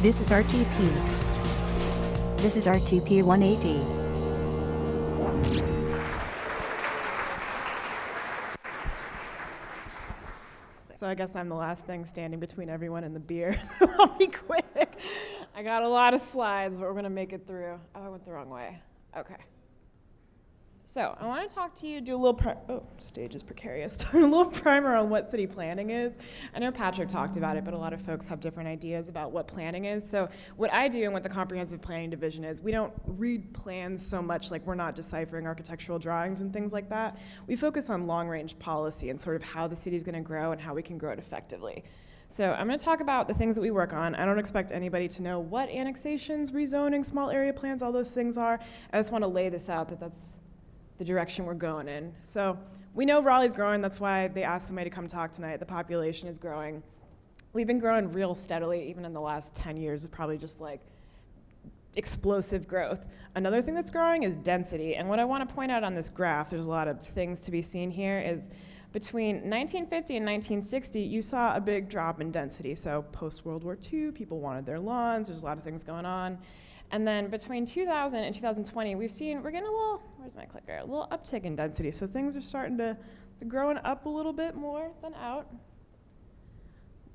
This is RTP. This is RTP180. So I guess I'm the last thing standing between everyone and the beer, so I'll be quick. I got a lot of slides, but we're gonna make it through. Oh, I went the wrong way. Okay. So I want to talk to you, do a little, stage is precarious, a little primer on what city planning is. I know Patrick talked about it, but a lot of folks have different ideas about what planning is. So what I do and what the Comprehensive Planning Division is, we don't read plans so much, like we're not deciphering architectural drawings and things like that. We focus on long-range policy and sort of how the city's going to grow and how we can grow it effectively. So I'm going to talk about the things that we work on. I don't expect anybody to know what annexations, rezoning, small area plans, all those things are. I just want to lay this out that that's the direction we're going in. So we know Raleigh's growing. That's why they asked somebody to come talk tonight. The population is growing. We've been growing real steadily, even in the last 10 years, probably just like explosive growth. Another thing that's growing is density. And what I want to point out on this graph, there's a lot of things to be seen here, is between 1950 and 1960, you saw a big drop in density. So post-World War II, people wanted their lawns. There's a lot of things going on. And then between 2000 and 2020, we're getting a little, where's my clicker? A little uptick in density. So things are starting to growing up a little bit more than out.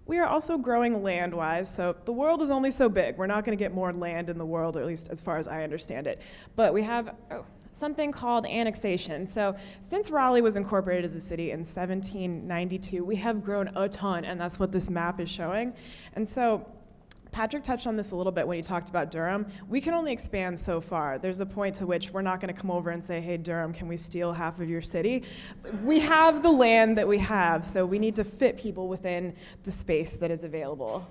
We are also growing land-wise. So the world is only so big. We're not going to get more land in the world, or at least as far as I understand it. But we have something called annexation. So since Raleigh was incorporated as a city in 1792, we have grown a ton, and that's what this map is showing. And so Patrick touched on this a little bit when he talked about Durham. We can only expand so far. There's a point to which we're not going to come over and say, hey, Durham, can we steal half of your city? We have the land that we have, so we need to fit people within the space that is available.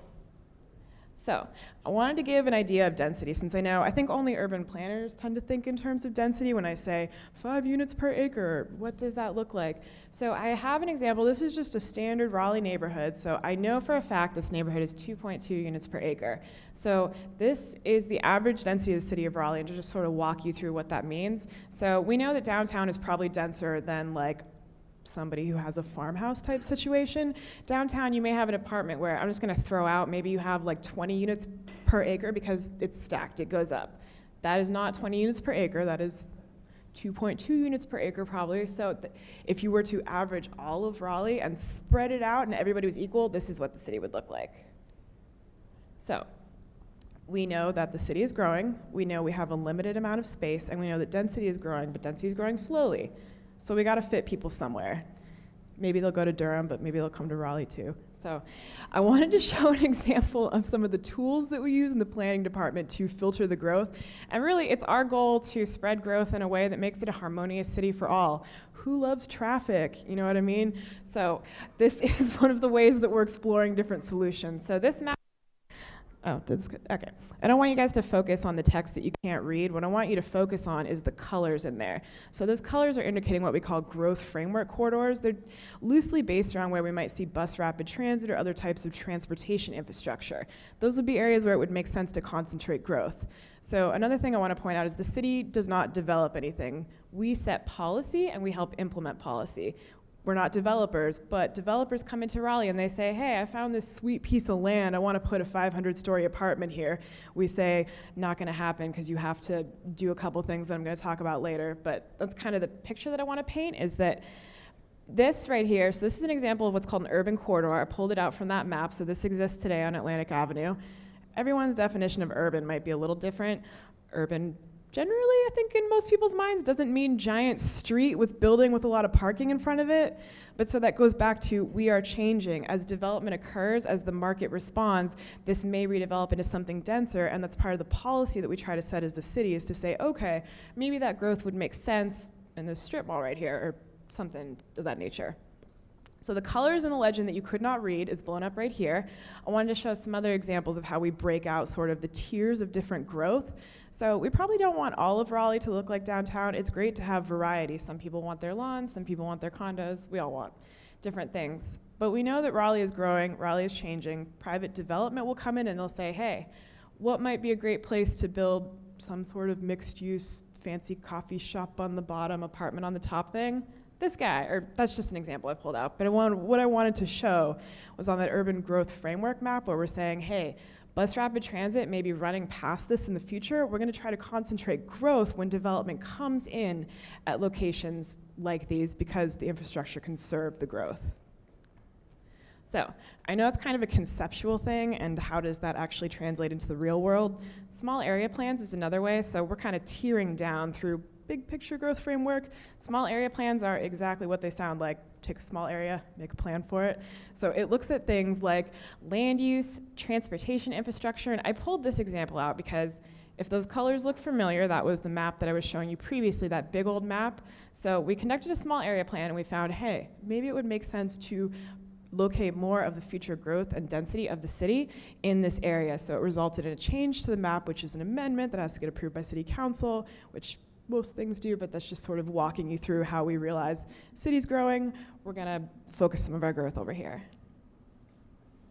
So I wanted to give an idea of density, since I think only urban planners tend to think in terms of density when I say 5 units per acre. What does that look like? So I have an example. This is just a standard Raleigh neighborhood. So I know for a fact this neighborhood is 2.2 units per acre. So this is the average density of the city of Raleigh, and to just sort of walk you through what that means. So we know that downtown is probably denser than like somebody who has a farmhouse type situation. Downtown, you may have an apartment where, I'm just going to throw out, maybe you have like 20 units per acre because it's stacked, it goes up. That is not 20 units per acre, that is 2.2 units per acre probably. So if you were to average all of Raleigh and spread it out and everybody was equal, this is what the city would look like. So we know that the city is growing, we know we have a limited amount of space, and we know that density is growing, but density is growing slowly. So we got to fit people somewhere. Maybe they'll go to Durham, but maybe they'll come to Raleigh too. So I wanted to show an example of some of the tools that we use in the planning department to filter the growth. And really, it's our goal to spread growth in a way that makes it a harmonious city for all. Who loves traffic? You know what I mean? So this is one of the ways that we're exploring different solutions. So this map, okay. I don't want you guys to focus on the text that you can't read. What I want you to focus on is the colors in there. So those colors are indicating what we call growth framework corridors. They're loosely based around where we might see bus rapid transit or other types of transportation infrastructure. Those would be areas where it would make sense to concentrate growth. So another thing I want to point out is the city does not develop anything. We set policy and we help implement policy. We're not developers, but developers come into Raleigh and they say, hey, I found this sweet piece of land. I want to put a 500-story apartment here. We say, not going to happen because you have to do a couple things that I'm going to talk about later. But that's kind of the picture that I want to paint, is that this right here, so this is an example of what's called an urban corridor. I pulled it out from that map. So this exists today on Atlantic Avenue. Everyone's definition of urban might be a little different. Urban, generally, I think in most people's minds, doesn't mean giant street with building with a lot of parking in front of it. But so that goes back to, we are changing. As development occurs, as the market responds, this may redevelop into something denser, and that's part of the policy that we try to set as the city, is to say, okay, maybe that growth would make sense in this strip mall right here, or something of that nature. So the colors in the legend that you could not read is blown up right here. I wanted to show some other examples of how we break out sort of the tiers of different growth. So we probably don't want all of Raleigh to look like downtown. It's great to have variety. Some people want their lawns, some people want their condos. We all want different things. But we know that Raleigh is growing, Raleigh is changing. Private development will come in and they'll say, hey, what might be a great place to build some sort of mixed use, fancy coffee shop on the bottom, apartment on the top thing? this guy, or that's just an example I pulled out, but what I wanted to show was on that urban growth framework map where we're saying, hey, bus rapid transit may be running past this in the future. We're going to try to concentrate growth when development comes in at locations like these because the infrastructure can serve the growth. So I know it's kind of a conceptual thing, and how does that actually translate into the real world? Small area plans is another way, so we're kind of tiering down through big picture growth framework. Small area plans are exactly what they sound like. Take a small area, make a plan for it. So it looks at things like land use, transportation infrastructure, and I pulled this example out because if those colors look familiar, that was the map that I was showing you previously, that big old map. So we conducted a small area plan and we found, hey, maybe it would make sense to locate more of the future growth and density of the city in this area. So it resulted in a change to the map, which is an amendment that has to get approved by city council, which most things do, but that's just sort of walking you through how we realize city's growing, we're gonna focus some of our growth over here.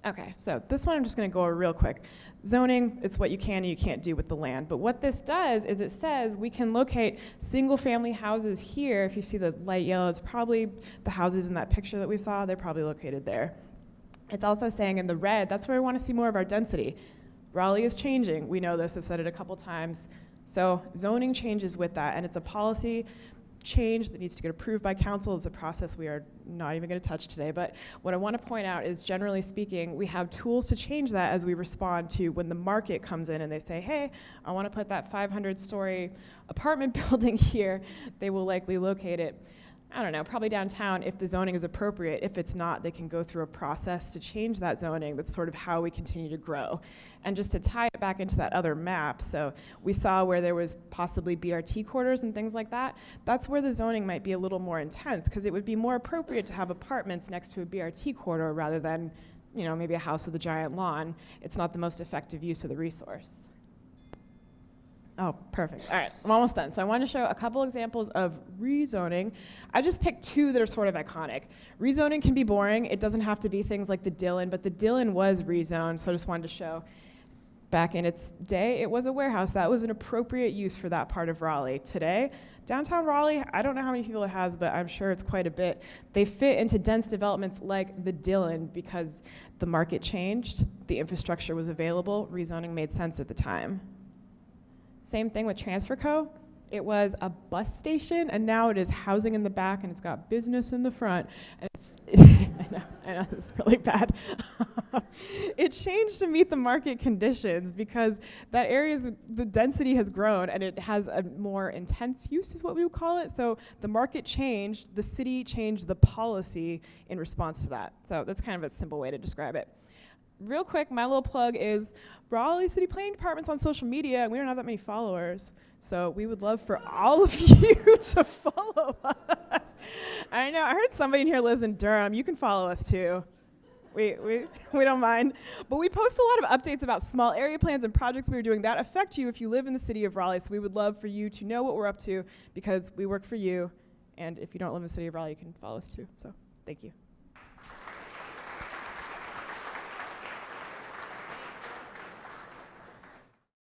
Okay, so this one I'm just gonna go over real quick. Zoning, it's what you can and you can't do with the land, but what this does is it says we can locate single family houses here. If you see the light yellow, it's probably the houses in that picture that we saw, they're probably located there. It's also saying in the red, that's where we wanna see more of our density. Raleigh is changing, we know this, I've said it a couple times. So zoning changes with that, and it's a policy change that needs to get approved by council. It's a process we are not even going to touch today, but what I want to point out is, generally speaking, we have tools to change that as we respond to when the market comes in and they say, hey, I want to put that 500-story apartment building here. They will likely locate it, I don't know, probably downtown if the zoning is appropriate. If it's not, they can go through a process to change that zoning. That's sort of how we continue to grow. And just to tie it back into that other map, so we saw where there was possibly BRT corridors and things like that. That's where the zoning might be a little more intense, because it would be more appropriate to have apartments next to a BRT corridor rather than, you know, maybe a house with a giant lawn. It's not the most effective use of the resource. Oh, perfect. All right, I'm almost done. So I want to show a couple examples of rezoning. I just picked two that are sort of iconic. Rezoning can be boring. It doesn't have to be things like the Dillon, but the Dillon was rezoned, so I just wanted to show. Back in its day, it was a warehouse. That was an appropriate use for that part of Raleigh. Today, downtown Raleigh, I don't know how many people it has, but I'm sure it's quite a bit. They fit into dense developments like the Dillon because the market changed, the infrastructure was available, rezoning made sense at the time. Same thing with Transfer Co. It was a bus station, and now it is housing in the back, and it's got business in the front. And it's, I know, this is really bad. It changed to meet the market conditions because that area's, the density has grown, and it has a more intense use, is what we would call it. So the market changed, the city changed the policy in response to that. So that's kind of a simple way to describe it. Real quick, my little plug is Raleigh City Planning Department's on social media, and we don't have that many followers. So we would love for all of you to follow us. I know, I heard somebody in here lives in Durham. You can follow us too. We don't mind. But we post a lot of updates about small area plans and projects we are doing that affect you if you live in the city of Raleigh. So we would love for you to know what we're up to because we work for you. And if you don't live in the city of Raleigh, you can follow us too. So thank you.